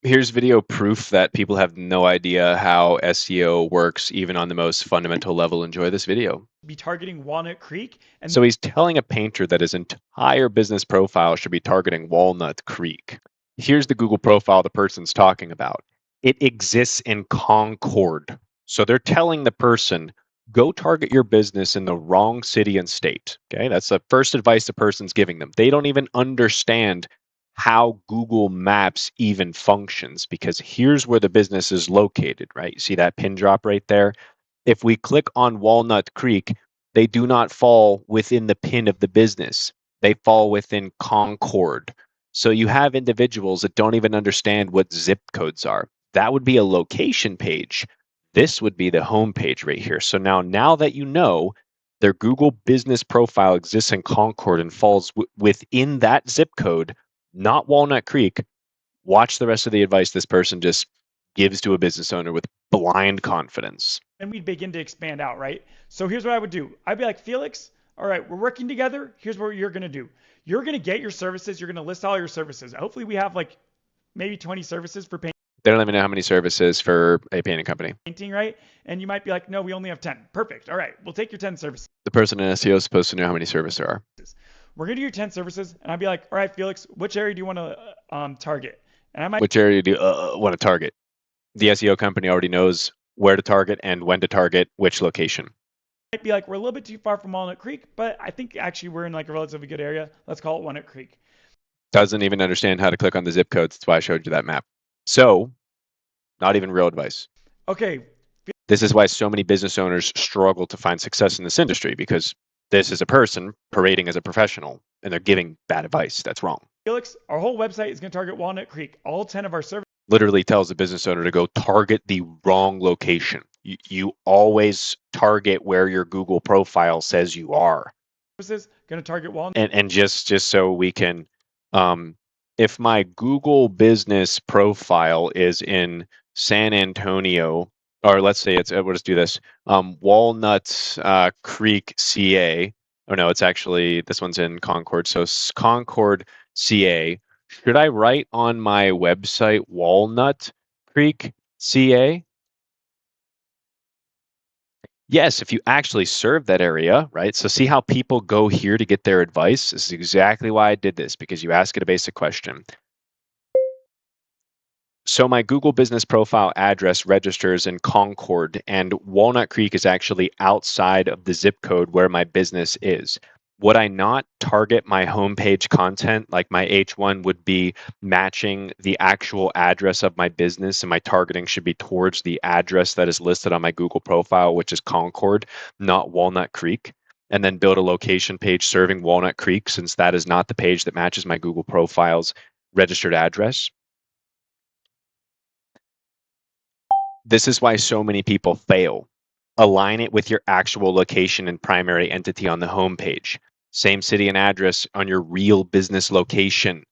Here's video proof that people have no idea how SEO works, even on the most fundamental level. Enjoy this video. Be targeting Walnut Creek. And So he's telling a painter that his entire business profile should be targeting Walnut Creek. Here's the Google profile the person's talking about. It exists in Concord. So they're telling the person, go target your business in the wrong city and state. Okay, that's the first advice the person's giving them. They don't even understand how Google Maps even functions, because here's where the business is located, right? You see that pin drop right there? If we click on Walnut Creek, they do not fall within the pin of the business. They fall within Concord. So you have individuals that don't even understand what zip codes are. That would be a location page. This would be the home page right here. So now that you know their Google business profile exists in Concord and falls within that zip code, not Walnut Creek, watch the rest of the advice this person just gives to a business owner with blind confidence. we'd begin to expand out, right? So here's what I would do. I'd be like, Felix, all right, we're working together. Here's what you're going to do. You're going to get your services. You're going to list all your services. Hopefully we have like maybe 20 services for They don't even know how many services for a painting company. painting, right? And you might be like, no, we only have 10. Perfect. All right, we'll take your 10 services. The person in SEO is supposed to know how many services there are. We're going to do your 10 services. And I'd be like, all right, Felix, which area do you want to target? And I might Which area do you want to target? The SEO company already knows where to target and when to target which location. be like, we're a little bit too far from Walnut Creek, but I think actually we're in like a relatively good area. Let's call it Walnut Creek. Doesn't even understand how to click on the zip codes. That's why I showed you that map. So, not even real advice. Okay. This is why so many business owners struggle to find success in this industry, because this is a person parading as a professional and they're giving bad advice. That's wrong. Felix, our whole website is going to target Walnut Creek. All 10 of our services Literally tells the business owner to go target the wrong location. You always target where your Google profile says you are. going to target Walnut. And just so we can, if my Google business profile is in San Antonio, or let's say it's, we'll just do this, Walnut Creek, CA. Oh no, it's actually, this one's in Concord. So Concord, CA. Should I write on my website Walnut Creek, CA? Yes, if you actually serve that area, right? So see how people go here to get their advice? This is exactly why I did this, because you ask it a basic question. So my Google business profile address registers in Concord, and Walnut Creek is actually outside of the zip code where my business is. Would I not target my homepage content, like my H1 would be matching the actual address of my business, and my targeting should be towards the address that is listed on my Google profile, which is Concord, not Walnut Creek, and then build a location page serving Walnut Creek, since that is not the page that matches my Google profile's registered address? This is why so many people fail. Align it with your actual location and primary entity on the homepage. Same city and address on your real business location.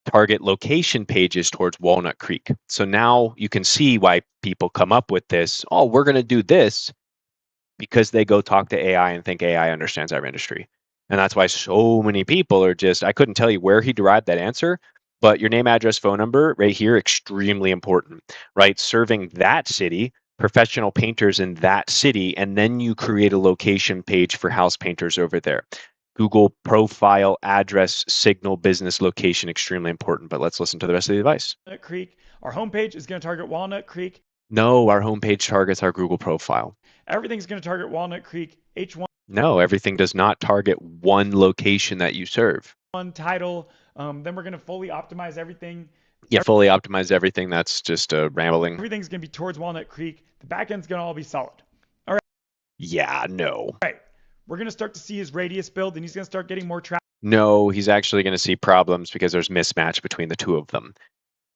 Target location pages towards Walnut Creek. So now you can see why people come up with this. Oh, we're going to do this, because they go talk to AI and think AI understands our industry. And that's why so many people are just, I couldn't tell you where he derived that answer, but your name, address, phone number right here, extremely important, right? Serving that city, professional painters in that city, and then you create a location page for house painters over there. Google profile, address, signal, business location, extremely important. But let's listen to the rest of the advice. Walnut Creek. Our homepage is going to target Walnut Creek. No, our homepage targets our Google profile. Everything's going to target Walnut Creek. H1. No, everything does not target one location that you serve. One title. Then we're going to fully optimize everything. Yeah, fully optimize everything. That's just rambling. Everything's going to be towards Walnut Creek. The back end's going to all be solid. All right. Yeah, no. All right. We're going to start to see his radius build, and he's going to start getting more traffic. No, he's actually going to see problems because there's mismatch between the two of them.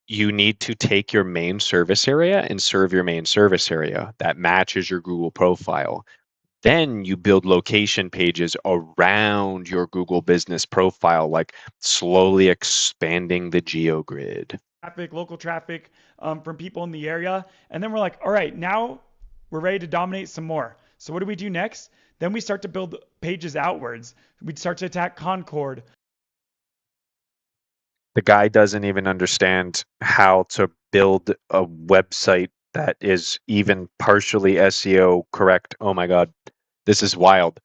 You need to take your main service area and serve your main service area that matches your Google profile. Then you build location pages around your Google business profile, like slowly expanding the geogrid. Local traffic from people in the area. And then we're like, all right, now we're ready to dominate some more. So what do we do next? Then we start to build pages outwards. We'd start to attack Concord. The guy doesn't even understand how to build a website that is even partially SEO correct. Oh my God, this is wild.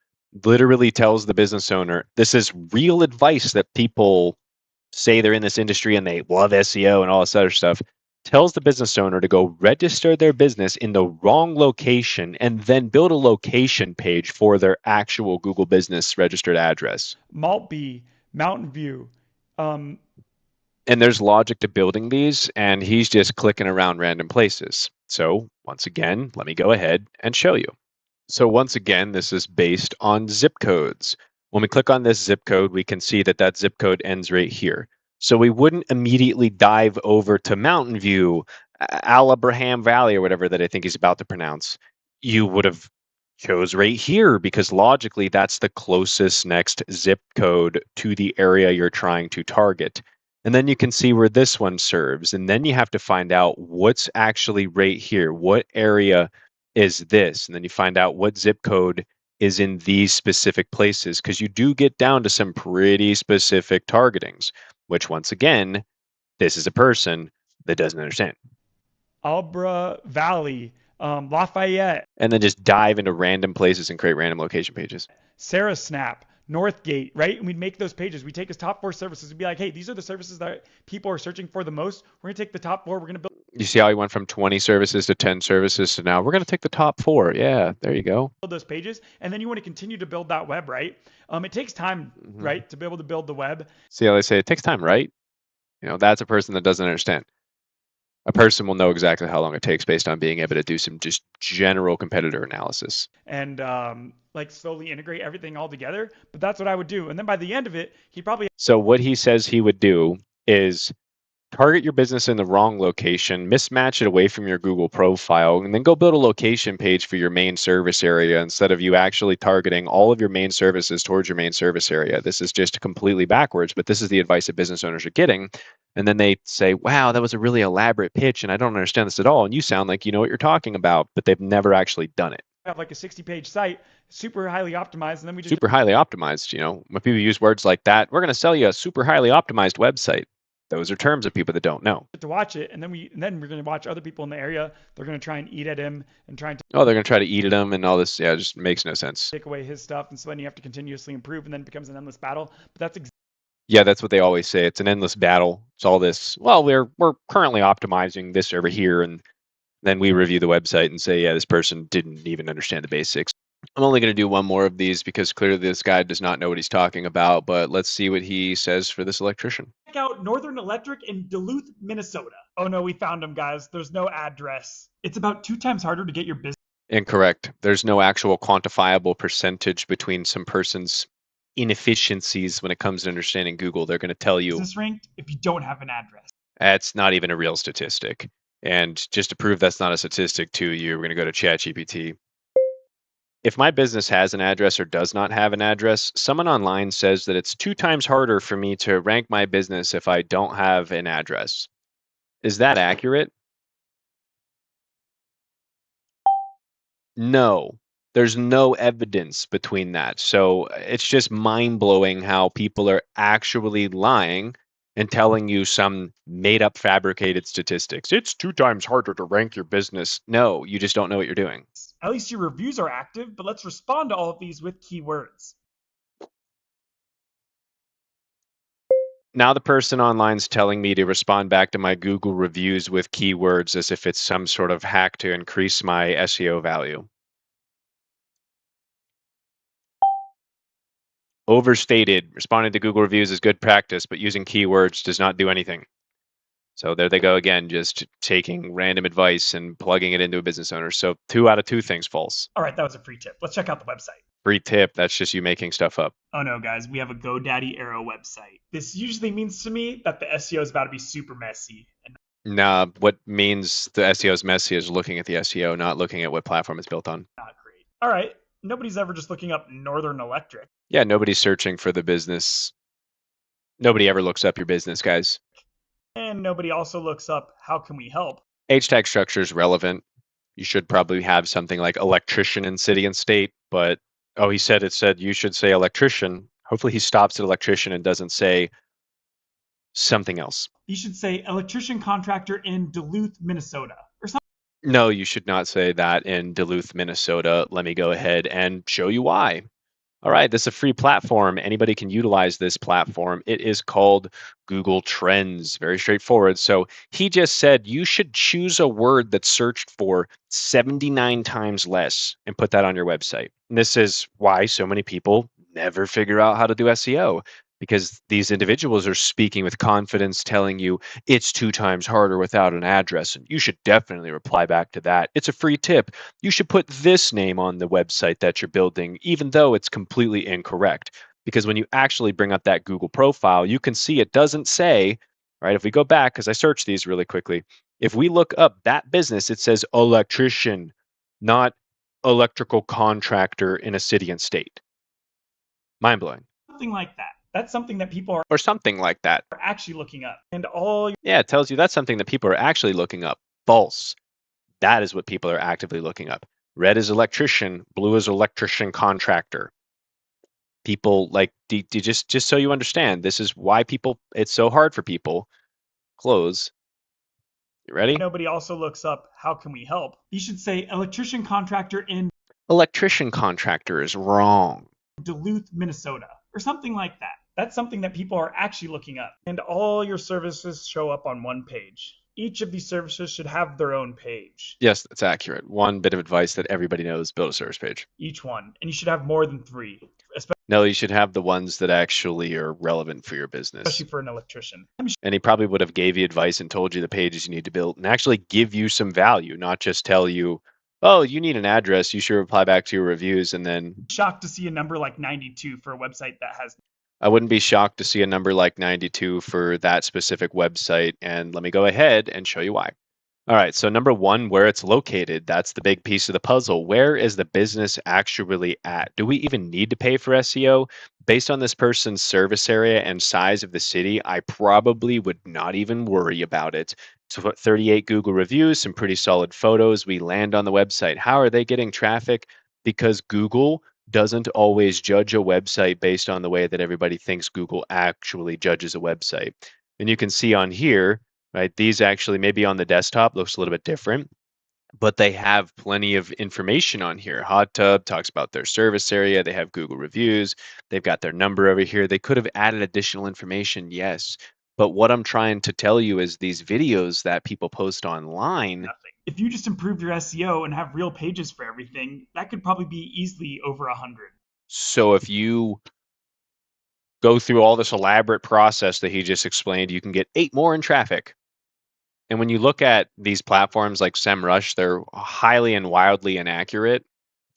Literally tells the business owner, this is real advice that people say they're in this industry and they love SEO and all this other stuff. Tells the business owner to go register their business in the wrong location and then build a location page for their actual Google business registered address. Maltby, Mountain View. Um, And there's logic to building these, and he's just clicking around random places. So once again, let me go ahead and show you. So once again, this is based on zip codes. When we click on this zip code, we can see that that zip code ends right here. So we wouldn't immediately dive over to Mountain View, Alabraham Valley, or whatever that I think he's about to pronounce. You would have chose right here because logically that's the closest next zip code to the area you're trying to target. And then you can see where this one serves. And then you have to find out what's actually right here. What area is this? And then you find out what zip code is in these specific places because you do get down to some pretty specific targetings, which once again, this is a person that doesn't understand. Albra Valley, Lafayette, And then just dive into random places and create random location pages. Sarah Snap, Northgate, right? And we'd make those pages. We take his top 4 services. We'd be like, hey, these are the services that people are searching for the most. We're going to take the top 4. We're going to build You see how he went from 20 services to 10 services to now we're going to take the top 4. Yeah, there you go. those pages. And then you want to continue to build that web, right? It takes time, right, to be able to build the web. See how they say it takes time, right? That's a person that doesn't understand. A person will know exactly how long it takes based on being able to do some just general competitor analysis. And like slowly integrate everything all together. But that's what I would do. And then by the end of it, he'd probably. So what he says he would do is target your business in the wrong location, mismatch it away from your Google profile, and then go build a location page for your main service area instead of you actually targeting all of your main services towards your main service area. This is just completely backwards, but this is the advice that business owners are getting. And then they say, wow, that was a really elaborate pitch, and I don't understand this at all. And you sound like you know what you're talking about, but they've never actually done it. Have like a 60-page site, super highly optimized, and then we just super highly optimized. When people use words like that, we're going to sell you a super highly optimized website. Those are terms of people that don't know. To watch it, and then we're going to watch other people in the area. They're going to try and eat at him and try and Oh, they're going to try to eat at him and all this. Yeah, it just makes no sense. take away his stuff, and so then you have to continuously improve, and then it becomes an endless battle. But that's Yeah, that's what they always say. It's an endless battle. It's all this. Well, we're currently optimizing this over here, and then we review the website and say, yeah, this person didn't even understand the basics. I'm only going to do one more of these because clearly this guy does not know what he's talking about, but let's see what he says for this electrician. check out Northern Electric in Duluth, Minnesota. Oh no, we found him, guys. There's no address. It's about 2 times harder to get your business. Incorrect. There's no actual quantifiable percentage between some person's inefficiencies when it comes to understanding Google. They're going to tell you Business ranked if you don't have an address. that's not even a real statistic. And just to prove that's not a statistic to you, we're going to go to ChatGPT. If my business has an address or does not have an address, someone online says that it's 2 times harder for me to rank my business if I don't have an address. Is that accurate? No. There's no evidence between that. So it's just mind blowing how people are actually lying and telling you some made up fabricated statistics. It's 2 times harder to rank your business. No, you just don't know what you're doing. At least your reviews are active, but let's respond to all of these with keywords. Now the person online's telling me to respond back to my Google reviews with keywords as if it's some sort of hack to increase my SEO value. Overstated. Responding to Google reviews is good practice, but using keywords does not do anything. So there they go again, just taking random advice and plugging it into a business owner. So 2 out of 2 things false. All right, that was a free tip. Let's check out the website. Free tip. That's just you making stuff up. Oh no, guys, we have a GoDaddy Arrow website. This usually means to me that the SEO is about to be super messy. And Nah, what means the SEO is messy is looking at the SEO, not looking at what platform it's built on. not great. All right, nobody's ever just looking up Northern Electric. Yeah, nobody's searching for the business. Nobody ever looks up your business, guys. And nobody also looks up how can we help. H tag structure is relevant. You should probably have something like electrician in city and state, but oh, he said you should say electrician. Hopefully he stops at electrician and doesn't say Something else. You should say electrician contractor in Duluth, Minnesota, or something. No, you should not say that in Duluth, Minnesota. Let me go ahead and show you why. All right, this is a free platform. Anybody can utilize this platform. It is called Google Trends. Very straightforward. So he just said you should choose a word that's searched for 79 times less and put that on your website. And this is why so many people never figure out how to do SEO, because these individuals are speaking with confidence, telling you it's 2 times harder without an address. And you should definitely reply back to that. It's a free tip. You should put this name on the website that you're building, even though it's completely incorrect. Because when you actually bring up that Google profile, you can see it doesn't say, right? If we go back, because I searched these really quickly, if we look up that business, it says electrician, not electrical contractor in a city and state. Mind blowing. Something like that. That's something that people Or something like that. are actually looking up. And all Yeah, it tells you that's something that people are actually looking up. False. That is what people are actively looking up. Red is electrician, blue is electrician contractor. People like just so you understand, this is why people it's so hard for people. Close. You ready? nobody also looks up how can we help. You should say electrician contractor in Electrician contractor is wrong. Duluth, Minnesota, or something like that. That's something that people are actually looking up. And all your services show up on one page. Each of these services should have their own page. Yes, that's accurate. One bit of advice that everybody knows: build a service page. Each one. And you should have more than 3, No, you should have the ones that actually are relevant for your business. especially for an electrician. And he probably would have gave you advice and told you the pages you need to build and actually give you some value, not just tell you, oh, you need an address, you should reply back to your reviews. And then Shocked to see a number like 92 for a website that has I wouldn't be shocked to see a number like 92 for that specific website. And let me go ahead and show you why. All right, so number one, where it's located, that's the big piece of the puzzle. Where is the business actually at? Do we even need to pay for SEO? Based on this person's service area and size of the city, I probably would not even worry about it. So 38 Google reviews, some pretty solid photos. We land on the website. How are they getting traffic? Because Google doesn't always judge a website based on the way that everybody thinks Google actually judges a website. And you can see on here, right? These actually maybe on the desktop looks a little bit different, but they have plenty of information on here. Hot Tub talks about their service area. They have Google reviews. They've got their number over here. They could have added additional information, yes. But what I'm trying to tell you is these videos that people post online. nothing. If you just improve your SEO and have real pages for everything, that could probably be easily over 100. So if you go through all this elaborate process that he just explained, you can get 8 more in traffic. And when you look at these platforms like SEMrush, they're highly and wildly inaccurate.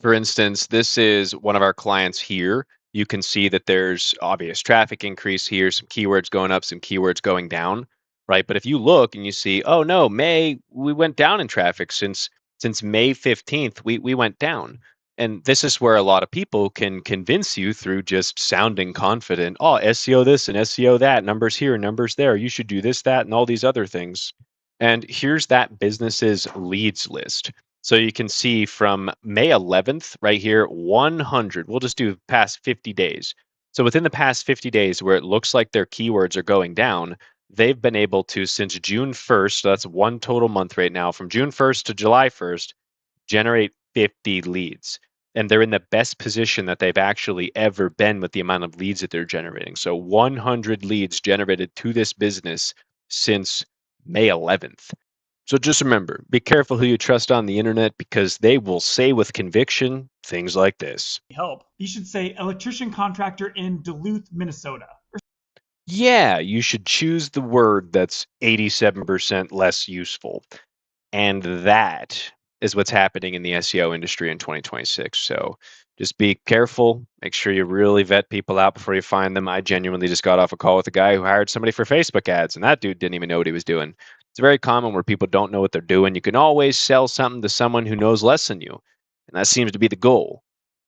For instance, this is one of our clients here. You can see that there's obvious traffic increase here, some keywords going up, some keywords going down, right? But if you look and you see, oh no, May, we went down in traffic since May 15th, we went down. And this is where a lot of people can convince you through just sounding confident. Oh, SEO this and SEO that, numbers here, numbers there. You should do this, that, and all these other things. And here's that business's leads list. So you can see from May 11th right here, 100. We'll just do past 50 days. So within the past 50 days where it looks like their keywords are going down, they've been able to, since June 1st, so that's one total month right now, from June 1st to July 1st, generate 50 leads. And they're in the best position that they've actually ever been with the amount of leads that they're generating. So 100 leads generated to this business since May 11th. So just remember, be careful who you trust on the internet, because they will say with conviction things like this. Help. You should say electrician contractor in Duluth, Minnesota. Yeah, you should choose the word that's 87% less useful. And that is what's happening in the SEO industry in 2026. So just be careful. Make sure you really vet people out before you find them. I genuinely just got off a call with a guy who hired somebody for Facebook ads, and that dude didn't even know what he was doing. It's very common where people don't know what they're doing. You can always sell something to someone who knows less than you, and that seems to be the goal.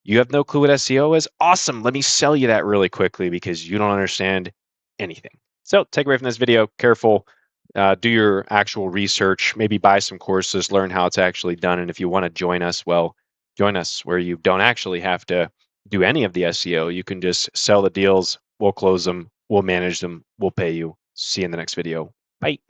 You have no clue what SEO is? Awesome. Let me sell you that really quickly because you don't understand anything. So take away from this video, careful. Do your actual research, maybe buy some courses, learn how it's actually done. And if you want to join us, well, join us where you don't actually have to do any of the SEO. You can just sell the deals, we'll close them, we'll manage them, we'll pay you. See you in the next video. Bye.